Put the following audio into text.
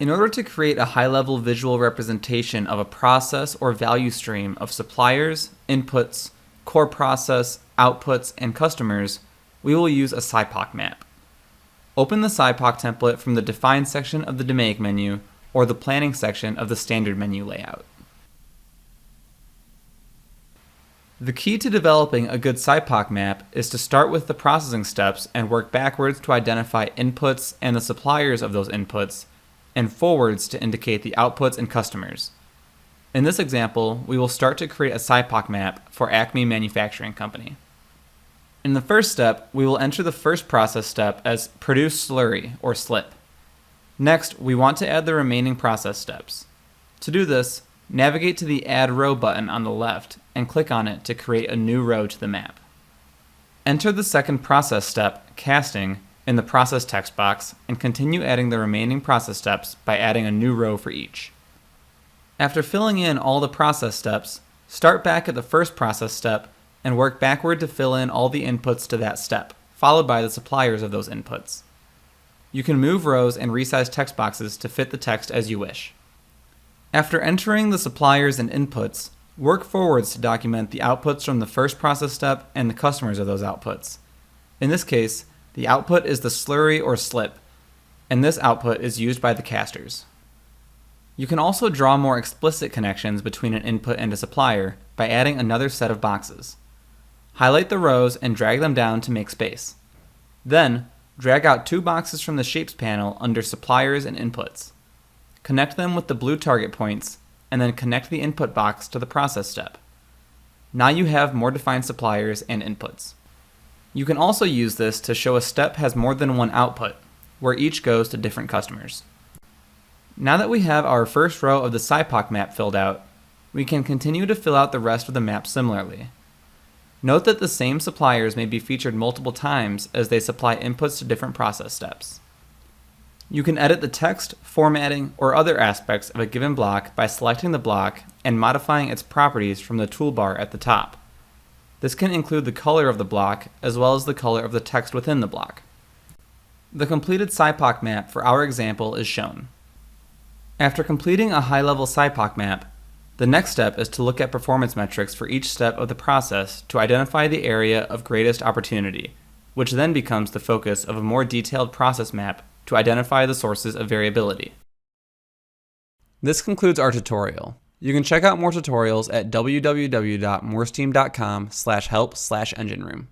In order to create a high-level visual representation of a process or value stream of suppliers, inputs, core process, outputs, and customers, we will use a SIPOC map. Open the SIPOC template from the Define section of the Domain menu or the Planning section of the Standard menu layout. The key to developing a good SIPOC map is to start with the processing steps and work backwards to identify inputs and the suppliers of those inputs, and forwards to indicate the outputs and customers. In this example, we will start to create a SIPOC map for Acme Manufacturing Company. In the first step, we will enter the first process step as Produce Slurry or SLIP. Next, we want to add the remaining process steps. To do this, navigate to the Add Row button on the left and click on it to create a new row to the map. Enter the second process step, Casting, in the Process text box and continue adding the remaining process steps by adding a new row for each. After filling in all the process steps, start back at the first process step and work backward to fill in all the inputs to that step, followed by the suppliers of those inputs. You can move rows and resize text boxes to fit the text as you wish. After entering the suppliers and inputs, work forwards to document the outputs from the first process step and the customers of those outputs. In this case, the output is the slurry or slip, and this output is used by the casters. You can also draw more explicit connections between an input and a supplier by adding another set of boxes. Highlight the rows and drag them down to make space. Then, drag out two boxes from the Shapes panel under Suppliers and Inputs. Connect them with the blue target points, and then connect the input box to the process step. Now you have more defined suppliers and inputs. You can also use this to show a step has more than one output, where each goes to different customers. Now that we have our first row of the SIPOC map filled out, we can continue to fill out the rest of the map similarly. Note that the same suppliers may be featured multiple times as they supply inputs to different process steps. You can edit the text, formatting, or other aspects of a given block by selecting the block and modifying its properties from the toolbar at the top. This can include the color of the block as well as the color of the text within the block. The completed SIPOC map for our example is shown. After completing a high-level SIPOC map, the next step is to look at performance metrics for each step of the process to identify the area of greatest opportunity, which then becomes the focus of a more detailed process map to identify the sources of variability. This concludes our tutorial. You can check out more tutorials at www.moresteam.com/help/engineroom.